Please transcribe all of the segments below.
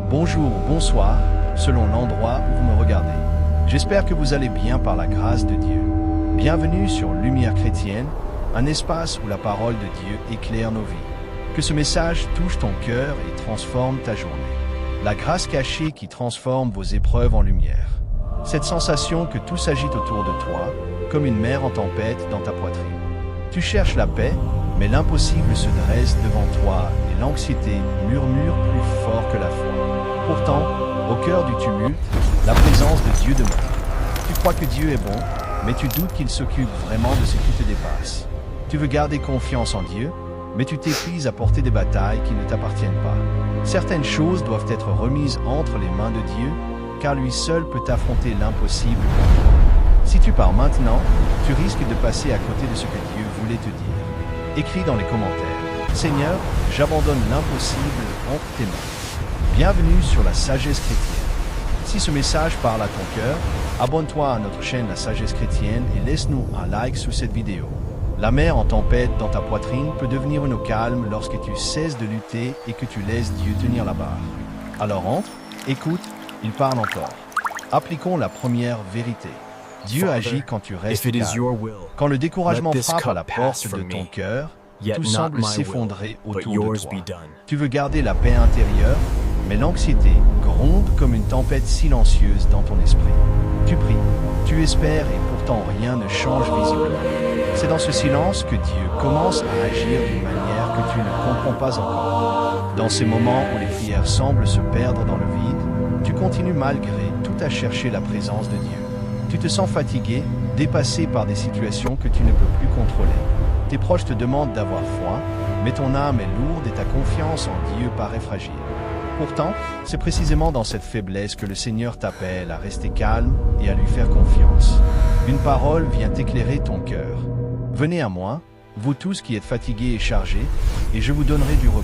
bonjour ou bonsoir, selon l'endroit où vous me regardez. J'espère que vous allez bien par la grâce de Dieu. Bienvenue sur Lumière chrétienne, un espace où la parole de Dieu éclaire nos vies. Que ce message touche ton cœur et transforme ta journée. La grâce cachée qui transforme vos épreuves en lumière. Cette sensation que tout s'agite autour de toi, comme une mer en tempête dans ta poitrine. Tu cherches la paix, mais l'impossible se dresse devant toi et l'anxiété murmure plus fort que la foi. Pourtant, au cœur du tumulte, la présence de Dieu demeure. Tu crois que Dieu est bon, mais tu doutes qu'il s'occupe vraiment de ce qui te dépasse. Tu veux garder confiance en Dieu, mais tu t'épuises à porter des batailles qui ne t'appartiennent pas. Certaines choses doivent être remises entre les mains de Dieu, car lui seul peut affronter l'impossible pour toi. Si tu pars maintenant, tu risques de passer à côté de ce que Dieu voulait te dire. Écris dans les commentaires, « Seigneur, j'abandonne l'impossible entre tes mains. » Bienvenue sur la Sagesse chrétienne. Si ce message parle à ton cœur, abonne-toi à notre chaîne La Sagesse chrétienne et laisse-nous un like sous cette vidéo. La mer en tempête dans ta poitrine peut devenir une eau calme lorsque tu cesses de lutter et que tu laisses Dieu tenir la barre. Alors entre, écoute, il parle encore. Appliquons la première vérité. Dieu agit quand tu restes calme. Quand le découragement frappe à la porte de ton cœur, tout semble s'effondrer autour de toi. Tu veux garder la paix intérieure, mais l'anxiété gronde comme une tempête silencieuse dans ton esprit. Tu pries, tu espères et pourtant rien ne change visiblement. C'est dans ce silence que Dieu commence à agir d'une manière que tu ne comprends pas encore. Dans ces moments où les prières semblent se perdre dans le vide, tu continues malgré tout à chercher la présence de Dieu. Tu te sens fatigué, dépassé par des situations que tu ne peux plus contrôler. Tes proches te demandent d'avoir foi, mais ton âme est lourde et ta confiance en Dieu paraît fragile. Pourtant, c'est précisément dans cette faiblesse que le Seigneur t'appelle à rester calme et à lui faire confiance. Une parole vient éclairer ton cœur. Venez à moi, vous tous qui êtes fatigués et chargés, et je vous donnerai du repos.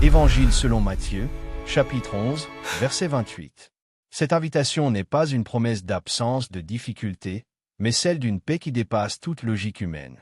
Évangile selon Matthieu, chapitre 11, verset 28. Cette invitation n'est pas une promesse d'absence de difficultés, mais celle d'une paix qui dépasse toute logique humaine.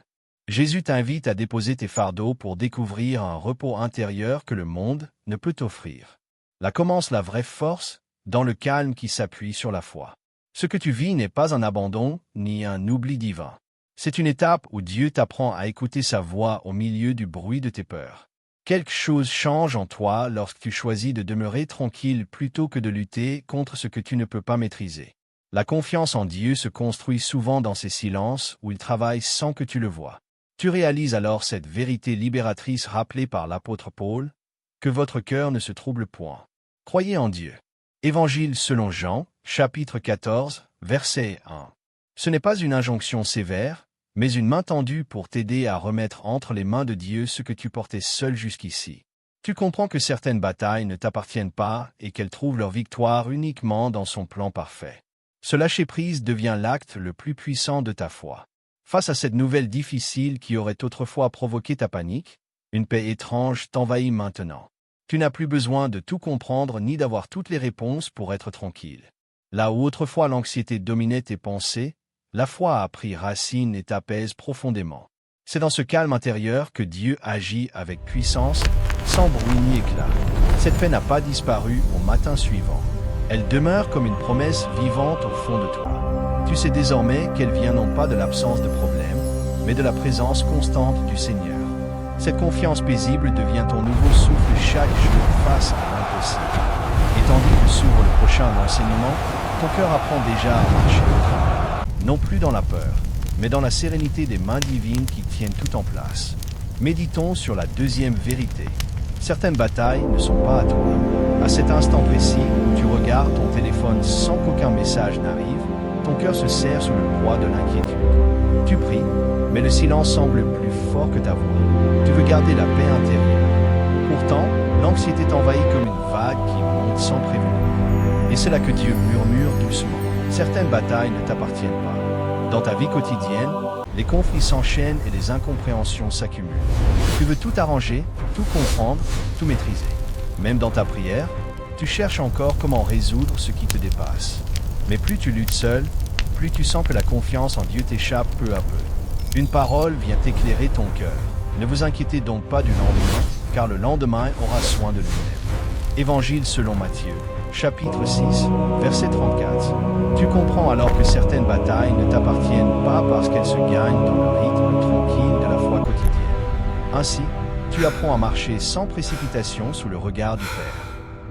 Jésus t'invite à déposer tes fardeaux pour découvrir un repos intérieur que le monde ne peut t'offrir. Là commence la vraie force, dans le calme qui s'appuie sur la foi. Ce que tu vis n'est pas un abandon, ni un oubli divin. C'est une étape où Dieu t'apprend à écouter sa voix au milieu du bruit de tes peurs. Quelque chose change en toi lorsque tu choisis de demeurer tranquille plutôt que de lutter contre ce que tu ne peux pas maîtriser. La confiance en Dieu se construit souvent dans ces silences où il travaille sans que tu le vois. Tu réalises alors cette vérité libératrice rappelée par l'apôtre Paul, que votre cœur ne se trouble point. Croyez en Dieu. Évangile selon Jean, chapitre 14, verset 1. Ce n'est pas une injonction sévère, mais une main tendue pour t'aider à remettre entre les mains de Dieu ce que tu portais seul jusqu'ici. Tu comprends que certaines batailles ne t'appartiennent pas et qu'elles trouvent leur victoire uniquement dans son plan parfait. Ce lâcher-prise devient l'acte le plus puissant de ta foi. Face à cette nouvelle difficile qui aurait autrefois provoqué ta panique, une paix étrange t'envahit maintenant. Tu n'as plus besoin de tout comprendre ni d'avoir toutes les réponses pour être tranquille. Là où autrefois l'anxiété dominait tes pensées, la foi a pris racine et t'apaise profondément. C'est dans ce calme intérieur que Dieu agit avec puissance, sans bruit ni éclat. Cette paix n'a pas disparu au matin suivant. Elle demeure comme une promesse vivante au fond de toi. Tu sais désormais qu'elle vient non pas de l'absence de problème, mais de la présence constante du Seigneur. Cette confiance paisible devient ton nouveau souffle chaque jour face à l'impossible. Et tandis que s'ouvre le prochain enseignement, ton cœur apprend déjà à marcher autrement. Non plus dans la peur, mais dans la sérénité des mains divines qui tiennent tout en place. Méditons sur la deuxième vérité. Certaines batailles ne sont pas à toi. À cet instant précis où tu regardes ton téléphone sans qu'aucun message n'arrive, ton cœur se serre sous le poids de l'inquiétude. Tu pries, mais le silence semble plus fort que ta voix. Tu veux garder la paix intérieure. Pourtant, l'anxiété t'envahit comme une vague qui monte sans prévenir. Et c'est là que Dieu murmure doucement. Certaines batailles ne t'appartiennent pas. Dans ta vie quotidienne, les conflits s'enchaînent et les incompréhensions s'accumulent. Tu veux tout arranger, tout comprendre, tout maîtriser. Même dans ta prière, tu cherches encore comment résoudre ce qui te dépasse. Mais plus tu luttes seul, plus tu sens que la confiance en Dieu t'échappe peu à peu. Une parole vient éclairer ton cœur. Ne vous inquiétez donc pas du lendemain, car le lendemain aura soin de lui-même. Évangile selon Matthieu, chapitre 6, verset 34. Tu comprends alors que certaines batailles ne t'appartiennent pas parce qu'elles se gagnent dans le rythme tranquille de la foi quotidienne. Ainsi, tu apprends à marcher sans précipitation sous le regard du Père.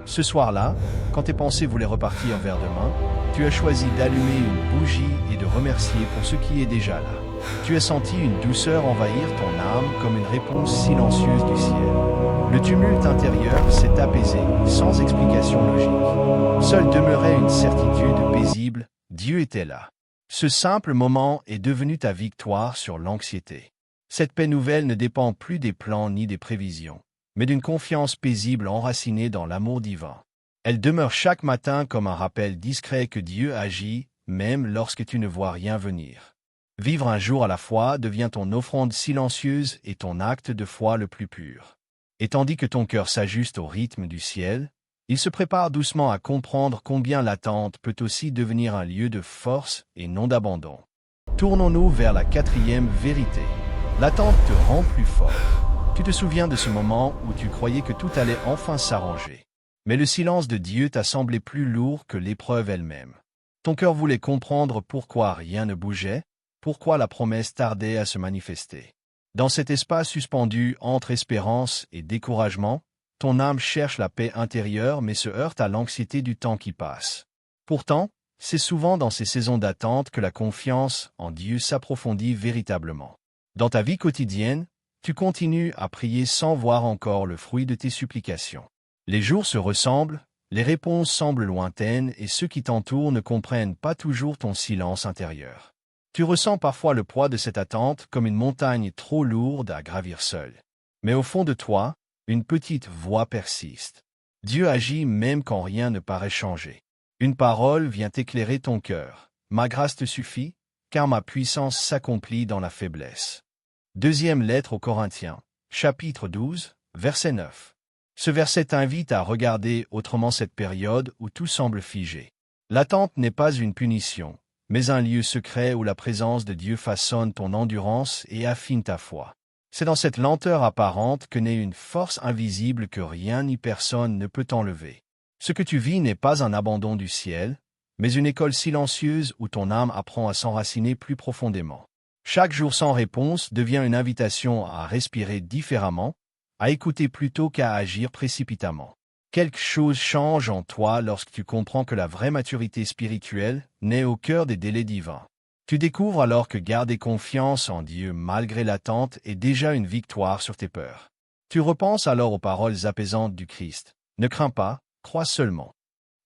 Ce soir-là, quand tes pensées voulaient repartir vers demain, tu as choisi d'allumer une bougie et de remercier pour ce qui est déjà là. Tu as senti une douceur envahir ton âme comme une réponse silencieuse du ciel. Le tumulte intérieur s'est apaisé, sans explication logique. Seule demeurait une certitude paisible, Dieu était là. Ce simple moment est devenu ta victoire sur l'anxiété. Cette paix nouvelle ne dépend plus des plans ni des prévisions, mais d'une confiance paisible enracinée dans l'amour divin. Elle demeure chaque matin comme un rappel discret que Dieu agit, même lorsque tu ne vois rien venir. Vivre un jour à la fois devient ton offrande silencieuse et ton acte de foi le plus pur. Et tandis que ton cœur s'ajuste au rythme du ciel, il se prépare doucement à comprendre combien l'attente peut aussi devenir un lieu de force et non d'abandon. Tournons-nous vers la quatrième vérité. L'attente te rend plus fort. Tu te souviens de ce moment où tu croyais que tout allait enfin s'arranger. Mais le silence de Dieu t'a semblé plus lourd que l'épreuve elle-même. Ton cœur voulait comprendre pourquoi rien ne bougeait, pourquoi la promesse tardait à se manifester. Dans cet espace suspendu entre espérance et découragement, ton âme cherche la paix intérieure mais se heurte à l'anxiété du temps qui passe. Pourtant, c'est souvent dans ces saisons d'attente que la confiance en Dieu s'approfondit véritablement. Dans ta vie quotidienne, tu continues à prier sans voir encore le fruit de tes supplications. Les jours se ressemblent, les réponses semblent lointaines et ceux qui t'entourent ne comprennent pas toujours ton silence intérieur. Tu ressens parfois le poids de cette attente comme une montagne trop lourde à gravir seul. Mais au fond de toi, une petite voix persiste. Dieu agit même quand rien ne paraît changer. Une parole vient éclairer ton cœur. Ma grâce te suffit, car ma puissance s'accomplit dans la faiblesse. Deuxième lettre aux Corinthiens, chapitre 12, verset 9. Ce verset t'invite à regarder autrement cette période où tout semble figé. L'attente n'est pas une punition, mais un lieu secret où la présence de Dieu façonne ton endurance et affine ta foi. C'est dans cette lenteur apparente que naît une force invisible que rien ni personne ne peut enlever. Ce que tu vis n'est pas un abandon du ciel, mais une école silencieuse où ton âme apprend à s'enraciner plus profondément. Chaque jour sans réponse devient une invitation à respirer différemment, à écouter plutôt qu'à agir précipitamment. Quelque chose change en toi lorsque tu comprends que la vraie maturité spirituelle naît au cœur des délais divins. Tu découvres alors que garder confiance en Dieu malgré l'attente est déjà une victoire sur tes peurs. Tu repenses alors aux paroles apaisantes du Christ. Ne crains pas, crois seulement.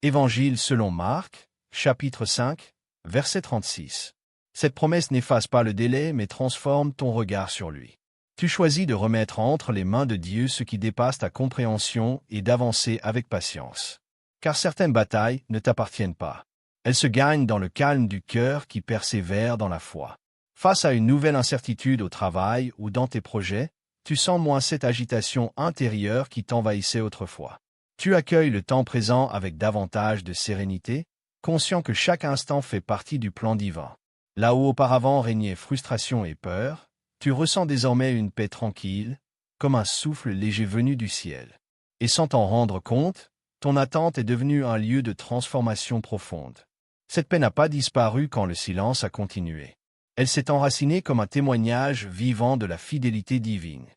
Évangile selon Marc, chapitre 5, verset 36. Cette promesse n'efface pas le délai mais transforme ton regard sur lui. Tu choisis de remettre entre les mains de Dieu ce qui dépasse ta compréhension et d'avancer avec patience. Car certaines batailles ne t'appartiennent pas. Elles se gagnent dans le calme du cœur qui persévère dans la foi. Face à une nouvelle incertitude au travail ou dans tes projets, tu sens moins cette agitation intérieure qui t'envahissait autrefois. Tu accueilles le temps présent avec davantage de sérénité, conscient que chaque instant fait partie du plan divin. Là où auparavant régnait frustration et peur, tu ressens désormais une paix tranquille, comme un souffle léger venu du ciel. Et sans t'en rendre compte, ton attente est devenue un lieu de transformation profonde. Cette paix n'a pas disparu quand le silence a continué. Elle s'est enracinée comme un témoignage vivant de la fidélité divine.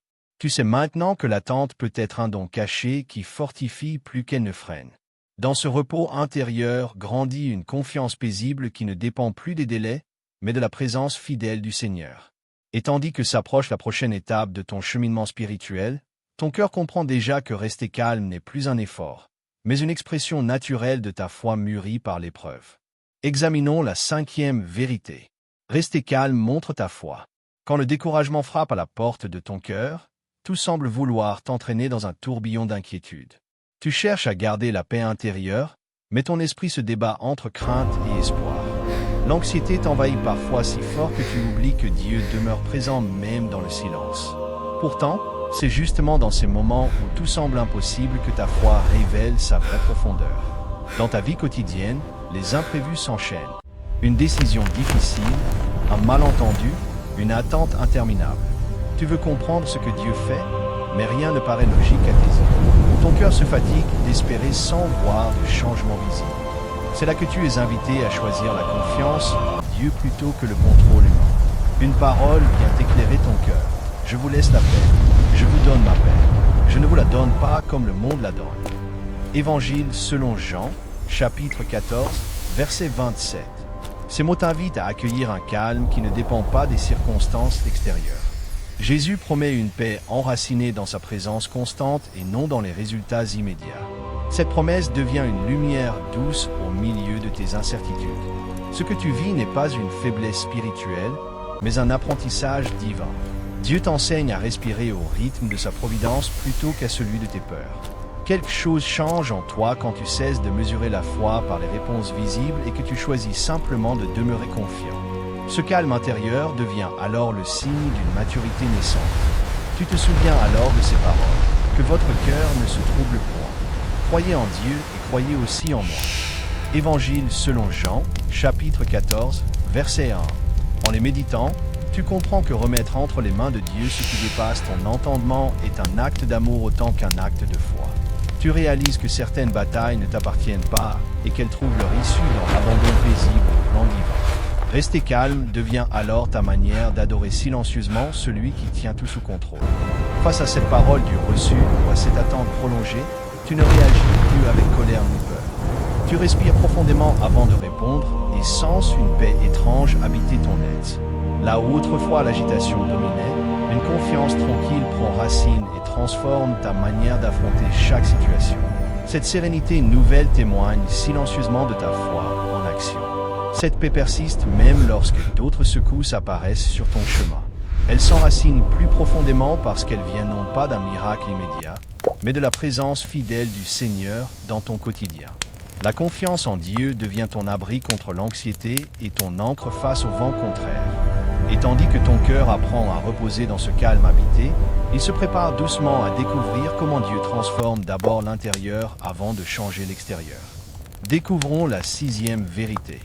Tu sais maintenant que l'attente peut être un don caché qui fortifie plus qu'elle ne freine. Dans ce repos intérieur grandit une confiance paisible qui ne dépend plus des délais, mais de la présence fidèle du Seigneur. Et tandis que s'approche la prochaine étape de ton cheminement spirituel, ton cœur comprend déjà que rester calme n'est plus un effort, mais une expression naturelle de ta foi mûrie par l'épreuve. Examinons la cinquième vérité. Rester calme montre ta foi. Quand le découragement frappe à la porte de ton cœur, tout semble vouloir t'entraîner dans un tourbillon d'inquiétude. Tu cherches à garder la paix intérieure, mais ton esprit se débat entre crainte et espoir. L'anxiété t'envahit parfois si fort que tu oublies que Dieu demeure présent même dans le silence. Pourtant, c'est justement dans ces moments où tout semble impossible que ta foi révèle sa vraie profondeur. Dans ta vie quotidienne, les imprévus s'enchaînent. Une décision difficile, un malentendu, une attente interminable. Tu veux comprendre ce que Dieu fait, mais rien ne paraît logique à tes yeux. Ton cœur se fatigue d'espérer sans voir de changement visible. C'est là que tu es invité à choisir la confiance en Dieu plutôt que le contrôle humain. Une parole vient éclairer ton cœur. Je vous laisse la paix. Je vous donne ma paix. Je ne vous la donne pas comme le monde la donne. Évangile selon Jean, chapitre 14, verset 27. Ces mots t'invitent à accueillir un calme qui ne dépend pas des circonstances extérieures. Jésus promet une paix enracinée dans sa présence constante et non dans les résultats immédiats. Cette promesse devient une lumière douce au milieu de tes incertitudes. Ce que tu vis n'est pas une faiblesse spirituelle, mais un apprentissage divin. Dieu t'enseigne à respirer au rythme de sa providence plutôt qu'à celui de tes peurs. Quelque chose change en toi quand tu cesses de mesurer la foi par les réponses visibles et que tu choisis simplement de demeurer confiant. Ce calme intérieur devient alors le signe d'une maturité naissante. Tu te souviens alors de ces paroles, que votre cœur ne se trouble point. Croyez en Dieu et croyez aussi en moi. Évangile selon Jean, chapitre 14, verset 1. En les méditant, tu comprends que remettre entre les mains de Dieu ce qui dépasse ton entendement est un acte d'amour autant qu'un acte de foi. Tu réalises que certaines batailles ne t'appartiennent pas et qu'elles trouvent leur issue dans l'abandon paisible au plan divin. Rester calme devient alors ta manière d'adorer silencieusement celui qui tient tout sous contrôle. Face à cette parole du reçu ou à cette attente prolongée, tu ne réagis plus avec colère ni peur. Tu respires profondément avant de répondre et senses une paix étrange habiter ton être. Là où autrefois l'agitation dominait, une confiance tranquille prend racine et transforme ta manière d'affronter chaque situation. Cette sérénité nouvelle témoigne silencieusement de ta foi en action. Cette paix persiste même lorsque d'autres secousses apparaissent sur ton chemin. Elle s'enracine plus profondément parce qu'elle vient non pas d'un miracle immédiat, mais de la présence fidèle du Seigneur dans ton quotidien. La confiance en Dieu devient ton abri contre l'anxiété et ton ancre face au vent contraire. Et tandis que ton cœur apprend à reposer dans ce calme habité, il se prépare doucement à découvrir comment Dieu transforme d'abord l'intérieur avant de changer l'extérieur. Découvrons la 6e vérité.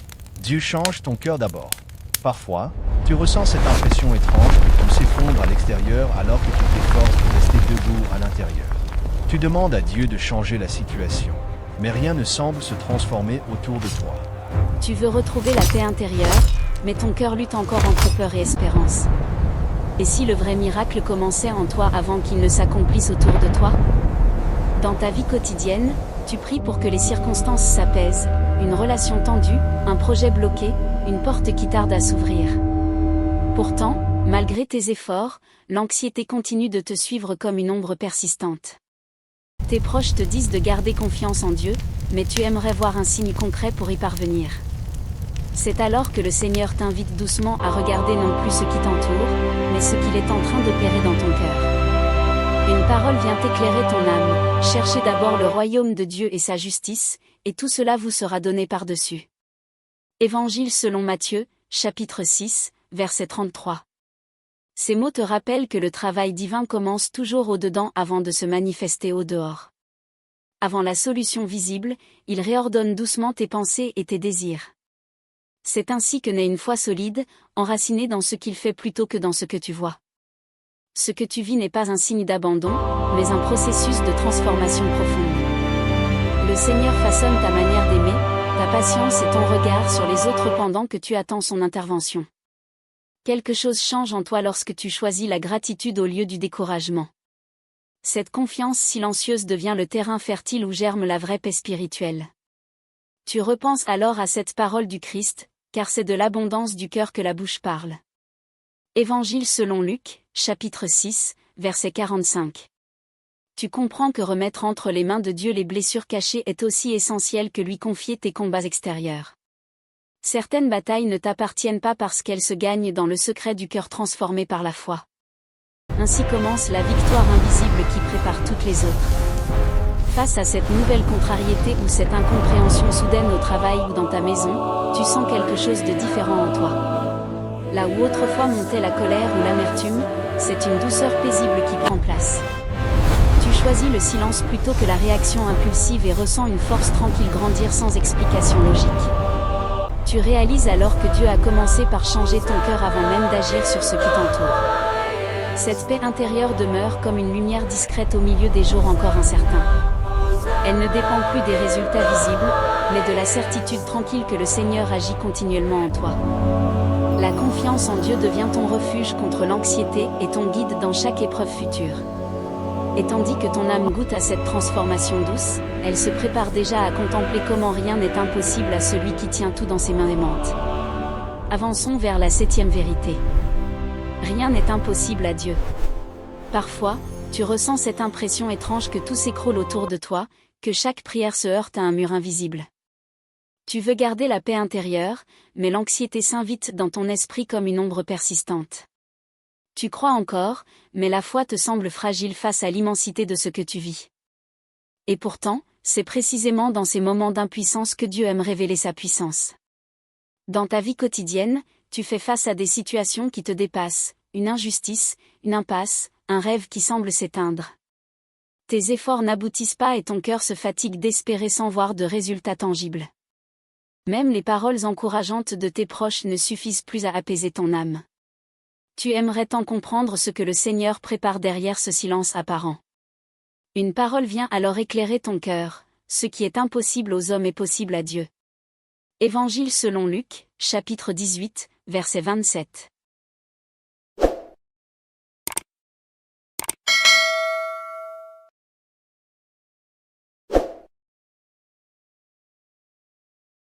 Dieu change ton cœur d'abord. Parfois, tu ressens cette impression étrange que tout s'effondre à l'extérieur alors que tu t'efforces de rester debout à l'intérieur. Tu demandes à Dieu de changer la situation, mais rien ne semble se transformer autour de toi. Tu veux retrouver la paix intérieure, mais ton cœur lutte encore entre peur et espérance. Et si le vrai miracle commençait en toi avant qu'il ne s'accomplisse autour de toi? Dans ta vie quotidienne, tu pries pour que les circonstances s'apaisent, une relation tendue, un projet bloqué, une porte qui tarde à s'ouvrir. Pourtant, malgré tes efforts, l'anxiété continue de te suivre comme une ombre persistante. Tes proches te disent de garder confiance en Dieu, mais tu aimerais voir un signe concret pour y parvenir. C'est alors que le Seigneur t'invite doucement à regarder non plus ce qui t'entoure, mais ce qu'il est en train d'opérer dans ton cœur. Une parole vient éclairer ton âme, cherchez d'abord le royaume de Dieu et sa justice, et tout cela vous sera donné par-dessus. Évangile selon Matthieu, chapitre 6, verset 33. Ces mots te rappellent que le travail divin commence toujours au-dedans avant de se manifester au-dehors. Avant la solution visible, il réordonne doucement tes pensées et tes désirs. C'est ainsi que naît une foi solide, enracinée dans ce qu'il fait plutôt que dans ce que tu vois. Ce que tu vis n'est pas un signe d'abandon, mais un processus de transformation profonde. Le Seigneur façonne ta manière d'aimer, ta patience et ton regard sur les autres pendant que tu attends son intervention. Quelque chose change en toi lorsque tu choisis la gratitude au lieu du découragement. Cette confiance silencieuse devient le terrain fertile où germe la vraie paix spirituelle. Tu repenses alors à cette parole du Christ, car c'est de l'abondance du cœur que la bouche parle. Évangile selon Luc, chapitre 6, verset 45. Tu comprends que remettre entre les mains de Dieu les blessures cachées est aussi essentiel que lui confier tes combats extérieurs. Certaines batailles ne t'appartiennent pas parce qu'elles se gagnent dans le secret du cœur transformé par la foi. Ainsi commence la victoire invisible qui prépare toutes les autres. Face à cette nouvelle contrariété ou cette incompréhension soudaine au travail ou dans ta maison, tu sens quelque chose de différent en toi. Là où autrefois montait la colère ou l'amertume, c'est une douceur paisible qui prend place. Tu choisis le silence plutôt que la réaction impulsive et ressens une force tranquille grandir sans explication logique. Tu réalises alors que Dieu a commencé par changer ton cœur avant même d'agir sur ce qui t'entoure. Cette paix intérieure demeure comme une lumière discrète au milieu des jours encore incertains. Elle ne dépend plus des résultats visibles, mais de la certitude tranquille que le Seigneur agit continuellement en toi. La confiance en Dieu devient ton refuge contre l'anxiété et ton guide dans chaque épreuve future. Et tandis que ton âme goûte à cette transformation douce, elle se prépare déjà à contempler comment rien n'est impossible à celui qui tient tout dans ses mains aimantes. Avançons vers la 7e vérité. Rien n'est impossible à Dieu. Parfois, tu ressens cette impression étrange que tout s'écroule autour de toi, que chaque prière se heurte à un mur invisible. Tu veux garder la paix intérieure, mais l'anxiété s'invite dans ton esprit comme une ombre persistante. Tu crois encore, mais la foi te semble fragile face à l'immensité de ce que tu vis. Et pourtant, c'est précisément dans ces moments d'impuissance que Dieu aime révéler sa puissance. Dans ta vie quotidienne, tu fais face à des situations qui te dépassent, une injustice, une impasse, un rêve qui semble s'éteindre. Tes efforts n'aboutissent pas et ton cœur se fatigue d'espérer sans voir de résultats tangibles. Même les paroles encourageantes de tes proches ne suffisent plus à apaiser ton âme. Tu aimerais tant comprendre ce que le Seigneur prépare derrière ce silence apparent. Une parole vient alors éclairer ton cœur, ce qui est impossible aux hommes est possible à Dieu. Évangile selon Luc, chapitre 18, verset 27.